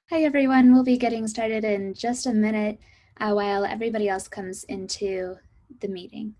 Hi everyone, we'll be getting started in just a minute while everybody else comes into the meeting.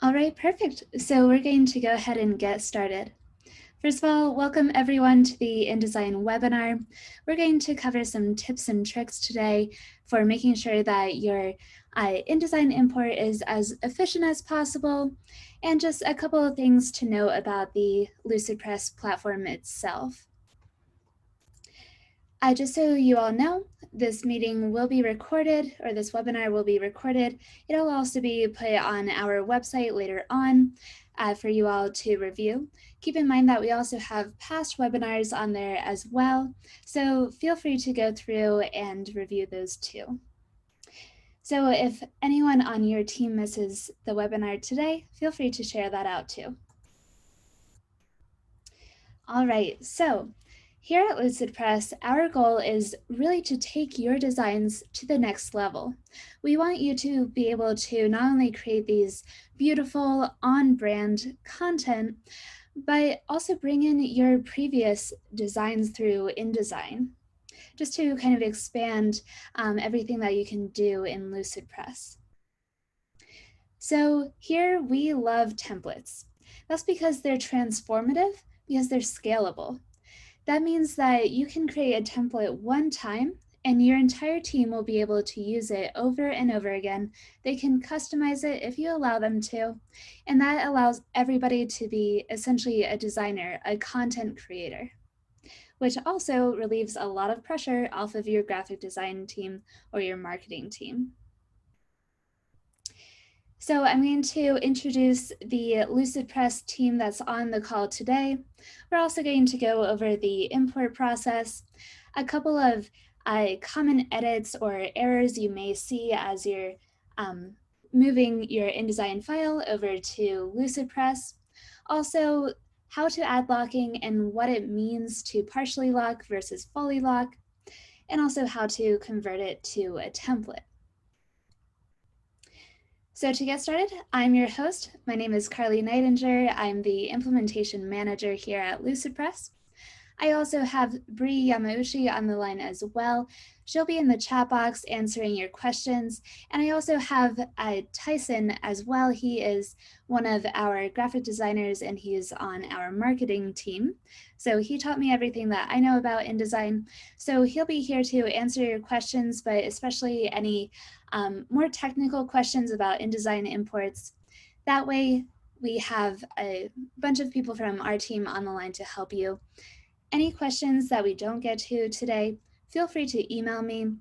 All right, perfect. So we're going to go ahead and get started. First of all, welcome everyone to the InDesign webinar. We're going to cover some tips and tricks today for making sure that your InDesign import is as efficient as possible, and just a couple of things to know about the LucidPress platform itself. Just so you all know, this meeting will be recorded, or this webinar will be recorded. It'll also be put on our website later on for you all to review. Keep in mind that we also have past webinars on there as well, so feel free to go through and review those too. So if anyone on your team misses the webinar today, feel free to share that out too. All right, so here at LucidPress, our goal is really to take your designs to the next level. We want you to be able to not only create these beautiful on-brand content, but also bring in your previous designs through InDesign, just to kind of expand everything that you can do in LucidPress. So here we love templates. That's because they're transformative, because they're scalable. That means that you can create a template one time and your entire team will be able to use it over and over again. They can customize it if you allow them to, and that allows everybody to be essentially a designer, a content creator, which also relieves a lot of pressure off of your graphic design team or your marketing team. So I'm going to introduce the LucidPress team that's on the call today. We're also going to go over the import process, a couple of common edits or errors you may see as you're moving your InDesign file over to LucidPress. Also, how to add locking and what it means to partially lock versus fully lock, and also how to convert it to a template. So to get started, I'm your host. My name is Carly Nightinger. I'm the implementation manager here at LucidPress. I also have Bree Yamauchi on the line as well. She'll be in the chat box answering your questions. And I also have Tyson as well. He is one of our graphic designers and he is on our marketing team. So he taught me everything that I know about InDesign. So he'll be here to answer your questions, but especially any more technical questions about InDesign imports. That way we have a bunch of people from our team on the line to help you. Any questions that we don't get to today, feel free to email me.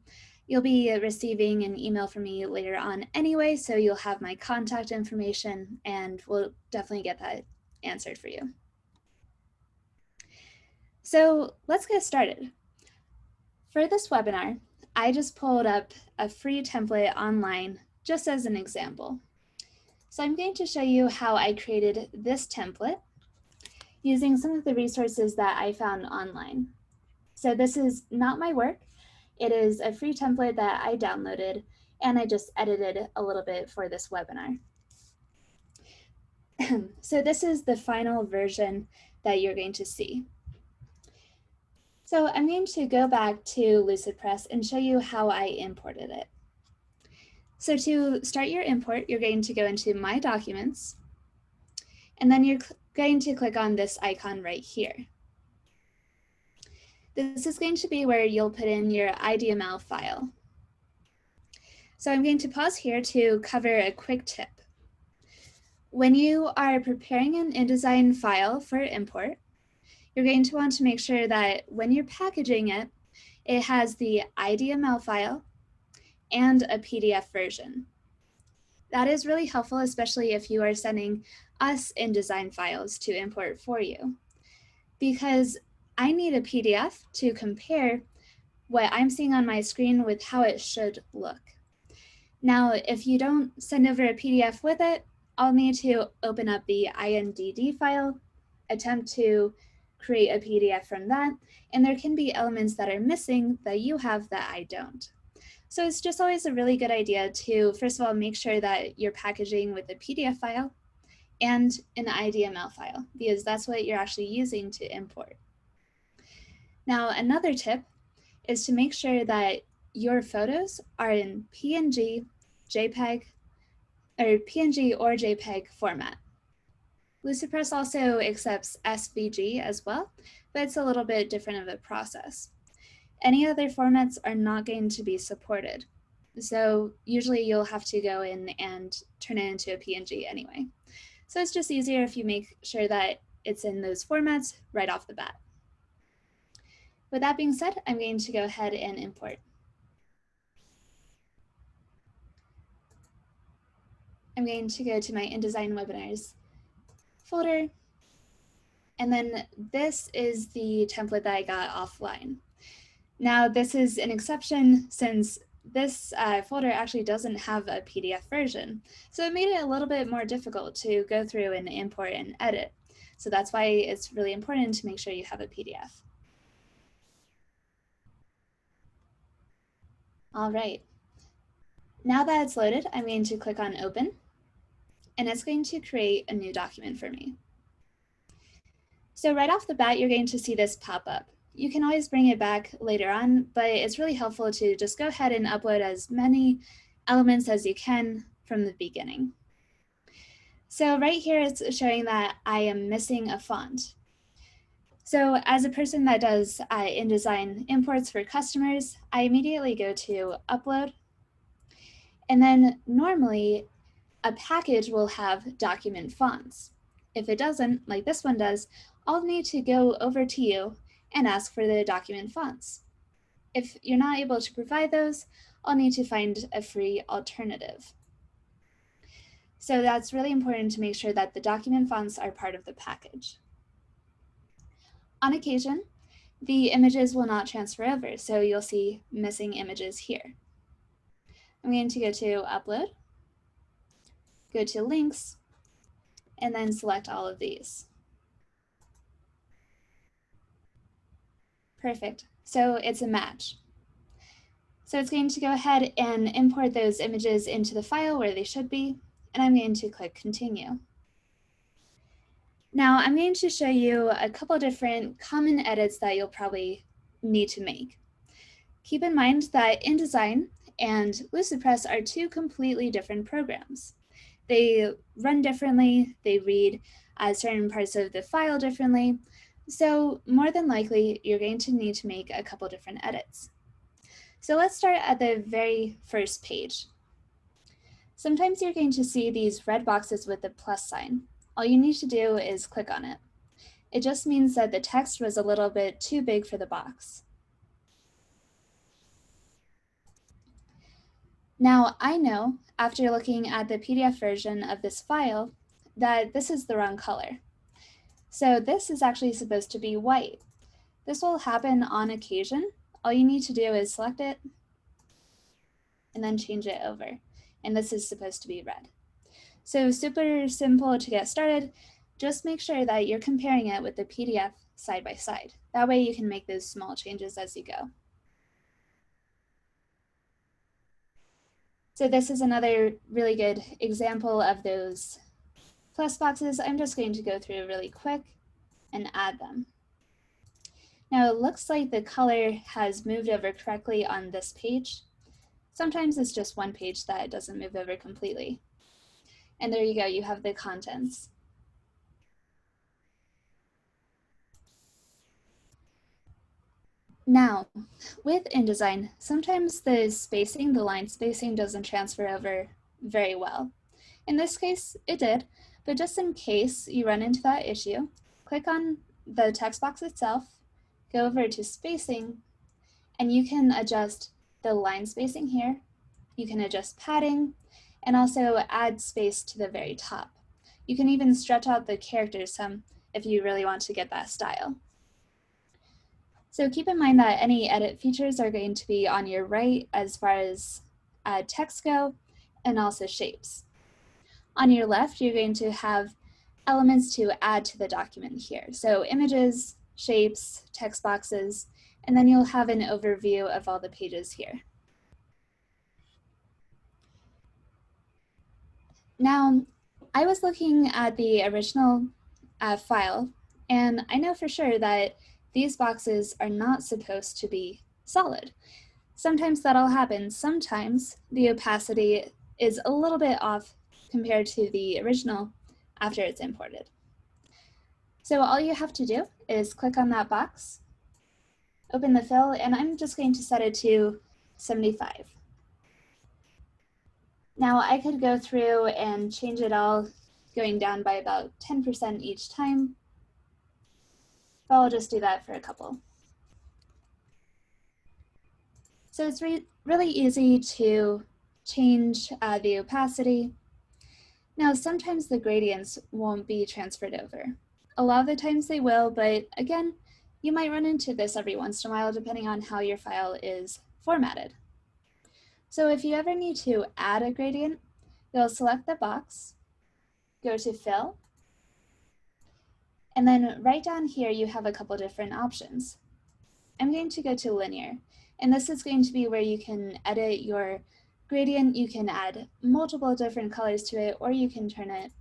You'll be receiving an email from me later on anyway, so you'll have my contact information and we'll definitely get that answered for you. So let's get started. For this webinar, I just pulled up a free template online just as an example. So I'm going to show you how I created this template using some of the resources that I found online. So this is not my work. It is a free template that I downloaded and I just edited a little bit for this webinar. So this is the final version that you're going to see. So I'm going to go back to LucidPress and show you how I imported it. So to start your import, you're going to go into My Documents, and then you're going to click on this icon right here. This is going to be where you'll put in your IDML file. So I'm going to pause here to cover a quick tip. When you are preparing an InDesign file for import, you're going to want to make sure that when you're packaging it, it has the IDML file and a PDF version. That is really helpful, especially if you are sending us InDesign files to import for you, because I need a PDF to compare what I'm seeing on my screen with how it should look. Now, if you don't send over a PDF with it, I'll need to open up the INDD file, attempt to create a PDF from that, and there can be elements that are missing that you have that I don't. So it's just always a really good idea to, first of all, make sure that you're packaging with a PDF file and an IDML file, because that's what you're actually using to import. Now, another tip is to make sure that your photos are in PNG, JPEG, or PNG or JPEG format. Lucidpress also accepts SVG as well, but it's a little bit different of a process. Any other formats are not going to be supported. So usually you'll have to go in and turn it into a PNG anyway. So it's just easier if you make sure that it's in those formats right off the bat. With that being said, I'm going to go ahead and import. I'm going to go to my InDesign webinars folder. And then this is the template that I got offline. Now, this is an exception since this folder actually doesn't have a PDF version. So it made it a little bit more difficult to go through and import and edit. So that's why it's really important to make sure you have a PDF. All right. Now that it's loaded, I'm going to click on Open, and it's going to create a new document for me. So right off the bat, you're going to see this pop up. You can always bring it back later on, but it's really helpful to just go ahead and upload as many elements as you can from the beginning. So right here, it's showing that I am missing a font. So as a person that does InDesign imports for customers, I immediately go to Upload. And then normally, a package will have document fonts. If it doesn't, like this one does, I'll need to go over to you and ask for the document fonts. If you're not able to provide those, I'll need to find a free alternative. So that's really important to make sure that the document fonts are part of the package. On occasion, the images will not transfer over, so you'll see missing images here. I'm going to go to Upload, go to Links, and then select all of these. Perfect. So it's a match. So it's going to go ahead and import those images into the file where they should be, and I'm going to click Continue. Now I'm going to show you a couple different common edits that you'll probably need to make. Keep in mind that InDesign and Lucidpress are two completely different programs. They run differently, they read certain parts of the file differently, so more than likely you're going to need to make a couple different edits. So let's start at the very first page. Sometimes you're going to see these red boxes with the plus sign. All you need to do is click on it. It just means that the text was a little bit too big for the box. Now I know, after looking at the PDF version of this file, that this is the wrong color. So this is actually supposed to be white. This will happen on occasion. All you need to do is select it and then change it over. And this is supposed to be red. So super simple to get started. Just make sure that you're comparing it with the PDF side by side. That way you can make those small changes as you go. So this is another really good example of those plus boxes. I'm just going to go through really quick and add them. Now it looks like the color has moved over correctly on this page. Sometimes it's just one page that doesn't move over completely. And there you go, you have the contents. Now, with InDesign, sometimes the spacing, the line spacing, doesn't transfer over very well. In this case, it did, but just in case you run into that issue, click on the text box itself, go over to spacing, and you can adjust the line spacing here. You can adjust padding, and also add space to the very top. You can even stretch out the characters some if you really want to get that style. So keep in mind that any edit features are going to be on your right as far as text go, and also shapes. On your left, you're going to have elements to add to the document here. So images, shapes, text boxes, and then you'll have an overview of all the pages here. Now, I was looking at the original file, and I know for sure that these boxes are not supposed to be solid. Sometimes that'll happen. Sometimes the opacity is a little bit off compared to the original after it's imported. So all you have to do is click on that box, open the fill, and I'm just going to set it to 75. Now I could go through and change it all, going down by about 10% each time, but I'll just do that for a couple. So it's really easy to change the opacity. Now, sometimes the gradients won't be transferred over. A lot of the times they will, but again, you might run into this every once in a while depending on how your file is formatted. So if you ever need to add a gradient, you'll select the box, go to Fill, and then right down here you have a couple different options. I'm going to go to Linear, and this is going to be where you can edit your gradient. You can add multiple different colors to it, or you can turn it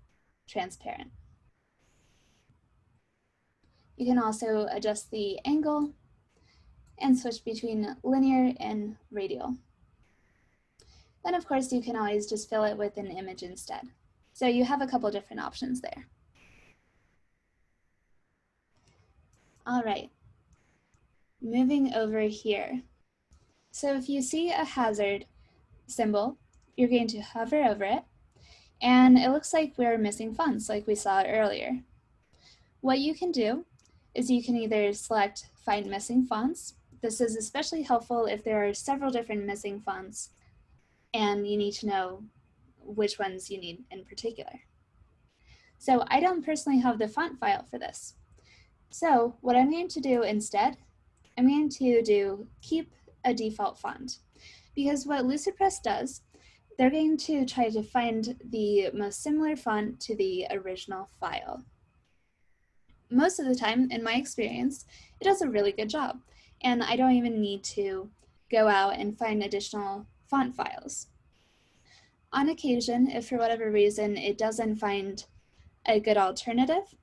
transparent. You can also adjust the angle and switch between linear and radial. Then of course you can always just fill it with an image instead. So you have a couple different options there. All right, moving over here. So if you see a hazard symbol, you're going to hover over it, and it looks like we're missing fonts like we saw earlier. What you can do is you can either select Find Missing Fonts. This is especially helpful if there are several different missing fonts and you need to know which ones you need in particular. So I don't personally have the font file for this. So what I'm going to do instead, I'm going to do keep a default font, because what LucidPress does, they're going to try to find the most similar font to the original file. Most of the time, in my experience, it does a really good job, and I don't even need to go out and find additional font files. On occasion, if for whatever reason it doesn't find a good alternative,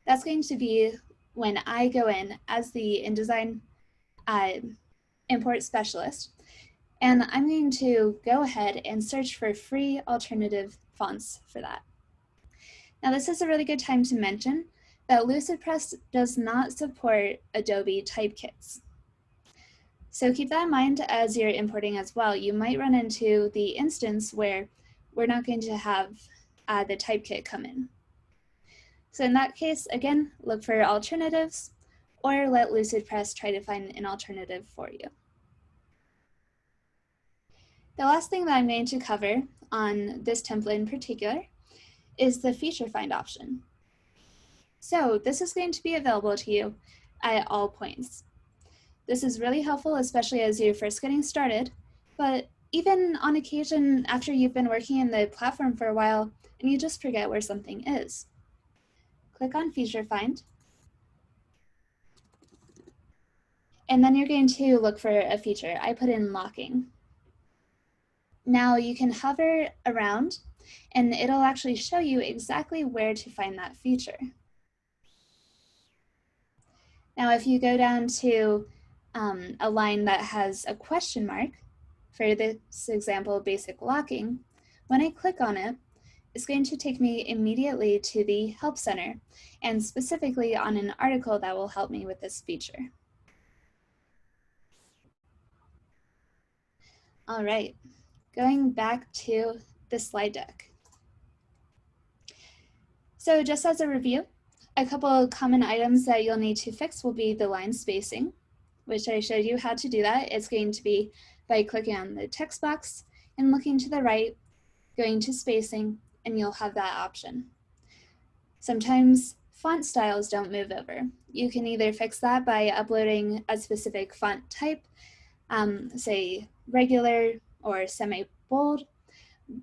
that's going to be when I go in as the InDesign import specialist, and I'm going to go ahead and search for free alternative fonts for that. Now this is a really good time to mention that LucidPress does not support Adobe typekits. So keep that in mind as you're importing as well. You might run into the instance where we're not going to have the typekit come in. So in that case, again, look for alternatives or let LucidPress try to find an alternative for you. The last thing that I'm going to cover on this template in particular is the feature find option. So this is going to be available to you at all points. This is really helpful, especially as you're first getting started, but even on occasion after you've been working in the platform for a while and you just forget where something is. Click on Feature Find, and then you're going to look for a feature. I put in locking. Now you can hover around and it'll actually show you exactly where to find that feature. Now if you go down to a line that has a question mark, for this example, basic locking, when I click on it, it's going to take me immediately to the Help Center, and specifically on an article that will help me with this feature. All right, going back to the slide deck. So just as a review, a couple of common items that you'll need to fix will be the line spacing, which I showed you how to do that. It's going to be by clicking on the text box and looking to the right, going to spacing, and you'll have that option. Sometimes font styles don't move over. You can either fix that by uploading a specific font type, say regular or semi-bold,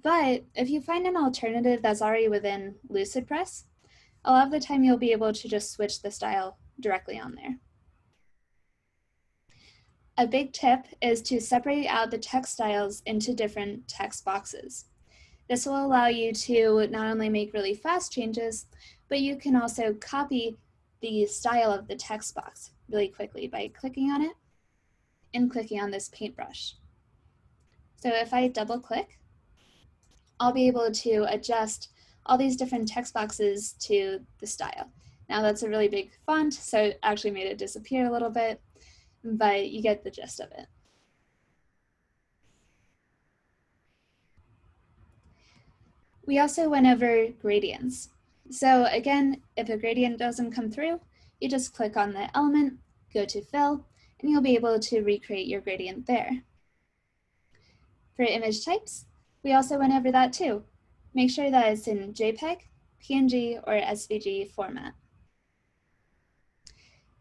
but if you find an alternative that's already within LucidPress, a lot of the time you'll be able to just switch the style directly on there. A big tip is to separate out the text styles into different text boxes. This will allow you to not only make really fast changes, but you can also copy the style of the text box really quickly by clicking on it and clicking on this paintbrush. So if I double click, I'll be able to adjust all these different text boxes to the style. Now that's a really big font, so it actually made it disappear a little bit, but you get the gist of it. We also went over gradients. So again, if a gradient doesn't come through, you just click on the element, go to fill, and you'll be able to recreate your gradient there. For image types, we also went over that too. Make sure that it's in JPEG, PNG, or SVG format.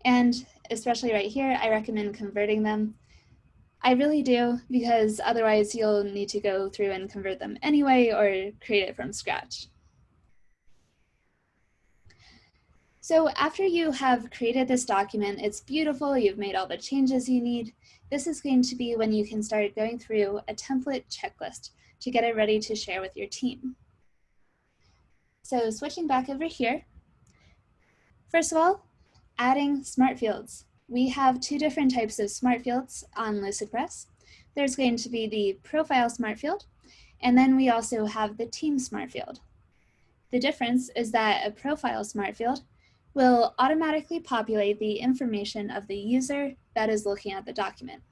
And especially right here, I recommend converting them. I really do, because otherwise you'll need to go through and convert them anyway or create it from scratch. So after you have created this document, it's beautiful, you've made all the changes you need. This is going to be when you can start going through a template checklist to get it ready to share with your team. So switching back over here, first of all, adding smart fields. We have two different types of smart fields on LucidPress. There's going to be the profile smart field, and then we also have the team smart field. The difference is that a profile smart field will automatically populate the information of the user that is looking at the document.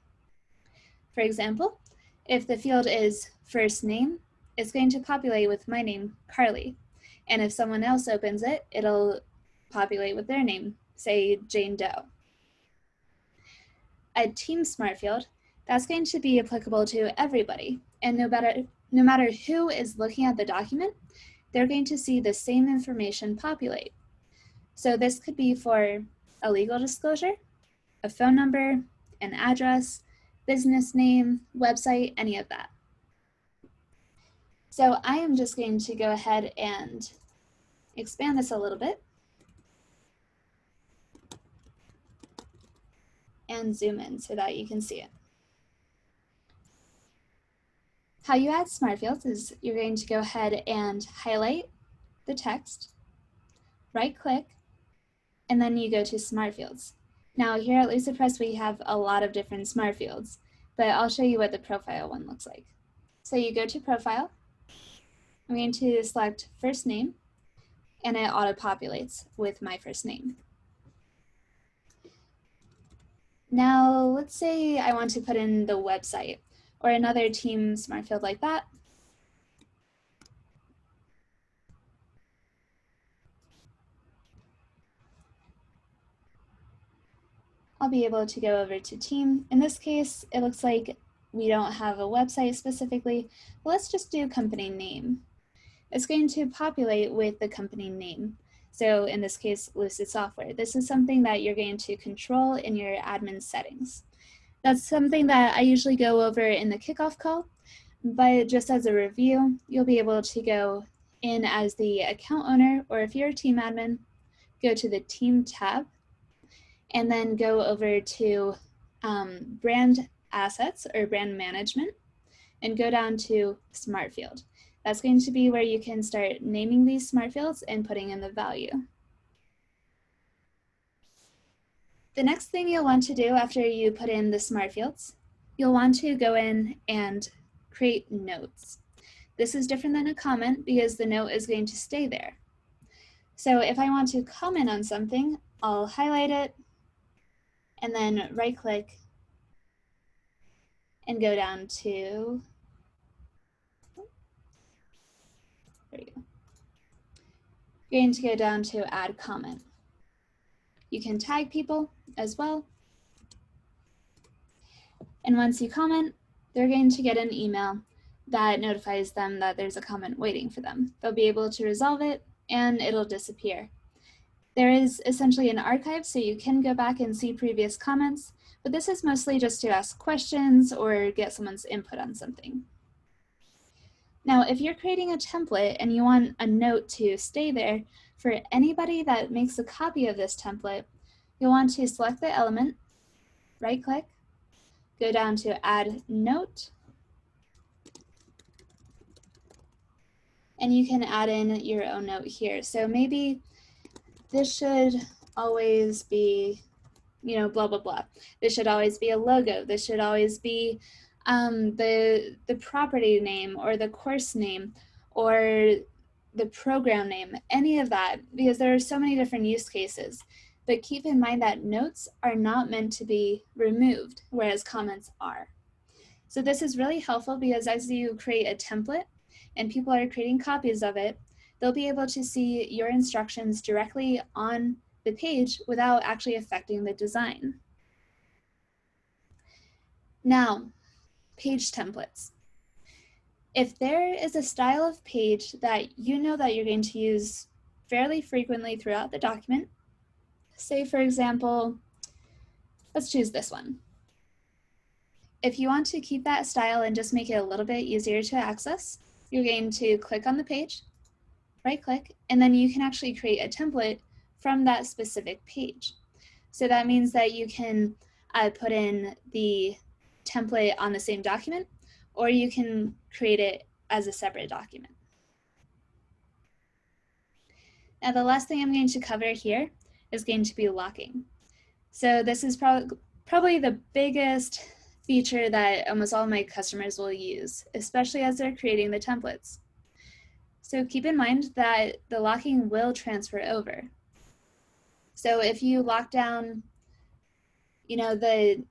For example, if the field is first name, it's going to populate with my name, Carly. And if someone else opens it, it'll populate with their name, say Jane Doe. A team smart field, that's going to be applicable to everybody. And no matter who is looking at the document, they're going to see the same information populate. So this could be for a legal disclosure, a phone number, an address, business name, website, any of that. So I am just going to go ahead and expand this a little bit and zoom in so that you can see it. How you add smart fields is you're going to go ahead and highlight the text, right click, and then you go to smart fields. Now here at LucidPress we have a lot of different smart fields, but I'll show you what the profile one looks like. So you go to profile, I'm going to select first name, and it auto-populates with my first name. Now let's say I want to put in the website or another team smart field like that. I'll be able to go over to team. In this case, it looks like we don't have a website specifically, but let's just do company name. It's going to populate with the company name. So in this case, Lucid Software. This is something that you're going to control in your admin settings. That's something that I usually go over in the kickoff call, but just as a review, you'll be able to go in as the account owner, or if you're a team admin, go to the team tab, and then go over to brand assets or brand management, and go down to smart field. That's going to be where you can start naming these smart fields and putting in the value. The next thing you'll want to do after you put in the smart fields, you'll want to go in and create notes. This is different than a comment because the note is going to stay there. So if I want to comment on something, I'll highlight it and then right click and go down to, there you go. You're going to go down to add comment. You can tag people as well. And once you comment, they're going to get an email that notifies them that there's a comment waiting for them. They'll be able to resolve it and it'll disappear. There is essentially an archive, so you can go back and see previous comments, but this is mostly just to ask questions or get someone's input on something. Now, if you're creating a template and you want a note to stay there, for anybody that makes a copy of this template, you'll want to select the element, right-click, go down to Add Note, and you can add in your own note here. So maybe this should always be, you know, blah, blah, blah. This should always be a logo. This should always be the property name or the course name or the program name, any of that, because there are so many different use cases. But keep in mind that notes are not meant to be removed, whereas comments are. So this is really helpful because as you create a template and people are creating copies of it, they'll be able to see your instructions directly on the page without actually affecting the design. Now, page templates. If there is a style of page that you know that you're going to use fairly frequently throughout the document, say for example, let's choose this one. If you want to keep that style and just make it a little bit easier to access, you're going to click on the page, right-click, and then you can actually create a template from that specific page. So that means that you can put in the template on the same document, or you can create it as a separate document. Now, the last thing I'm going to cover here is going to be locking. So this is probably the biggest feature that almost all of my customers will use, especially as they're creating the templates. So keep in mind that the locking will transfer over. So if you lock down, you know, the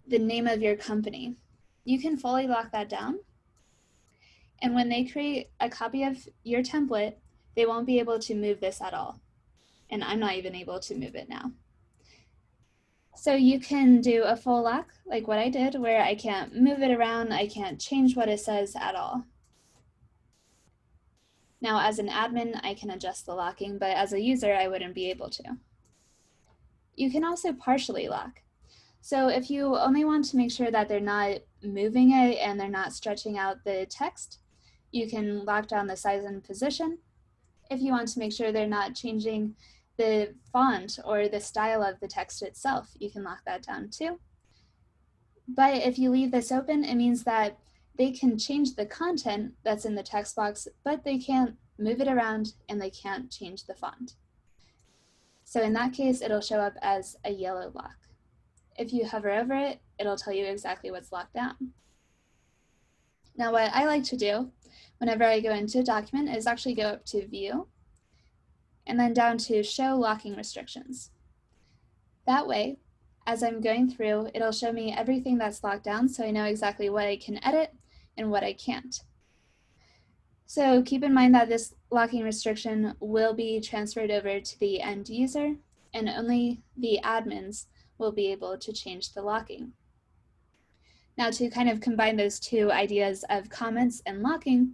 name of your company, you can fully lock that down. And when they create a copy of your template, they won't be able to move this at all. And I'm not even able to move it now. So you can do a full lock like what I did, where I can't move it around, I can't change what it says at all. Now, as an admin, I can adjust the locking, but as a user, I wouldn't be able to. You can also partially lock. So if you only want to make sure that they're not moving it and they're not stretching out the text, you can lock down the size and position. If you want to make sure they're not changing the font or the style of the text itself, you can lock that down too. But if you leave this open, it means that they can change the content that's in the text box, but they can't move it around and they can't change the font. So in that case, it'll show up as a yellow lock. If you hover over it, it'll tell you exactly what's locked down. Now, what I like to do whenever I go into a document is actually go up to View and then down to Show Locking Restrictions. That way, as I'm going through, it'll show me everything that's locked down so I know exactly what I can edit and what I can't. So keep in mind that this locking restriction will be transferred over to the end user, and only the admins will be able to change the locking. Now, to kind of combine those two ideas of comments and locking,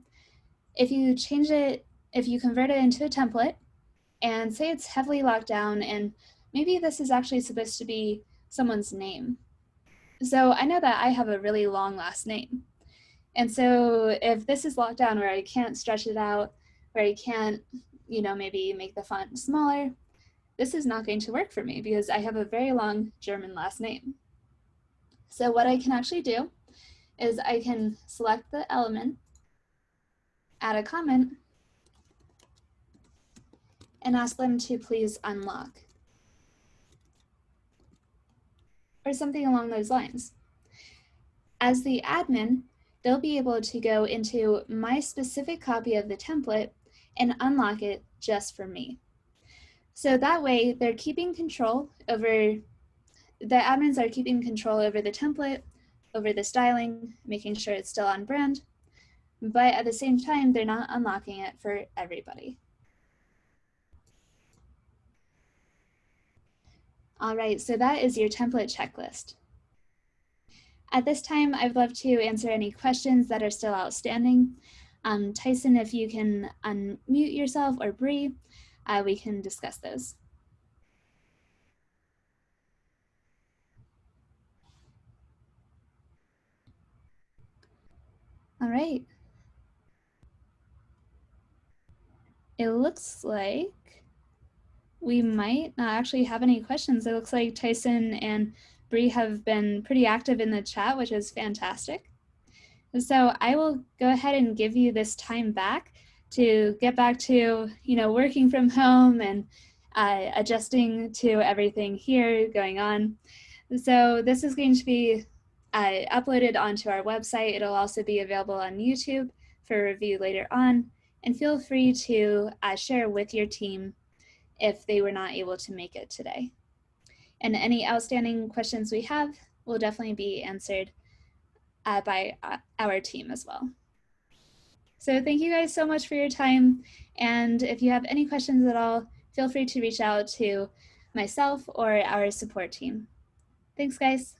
if you change it, if you convert it into a template and say it's heavily locked down and maybe this is actually supposed to be someone's name. So I know that I have a really long last name. And so if this is locked down where I can't stretch it out, where I can't, you know, maybe make the font smaller, this is not going to work for me because I have a very long German last name. So what I can actually do is I can select the element, add a comment, and ask them to please unlock, or something along those lines. As the admin, they'll be able to go into my specific copy of the template and unlock it just for me. So that way they're keeping control over, the admins are keeping control over the template, over the styling, making sure it's still on brand, but at the same time, they're not unlocking it for everybody. All right, so that is your template checklist. At this time, I'd love to answer any questions that are still outstanding. Tyson, if you can unmute yourself, or Bree, we can discuss those. All right. It looks like we might not actually have any questions. It looks like Tyson and Bree have been pretty active in the chat, which is fantastic. So I will go ahead and give you this time back to get back to, working from home and adjusting to everything here going on. So this is going to be uploaded onto our website. It'll also be available on YouTube for review later on. And feel free to share with your team if they were not able to make it today. And any outstanding questions we have will definitely be answered by our team as well. So thank you guys so much for your time. And if you have any questions at all, feel free to reach out to myself or our support team. Thanks, guys.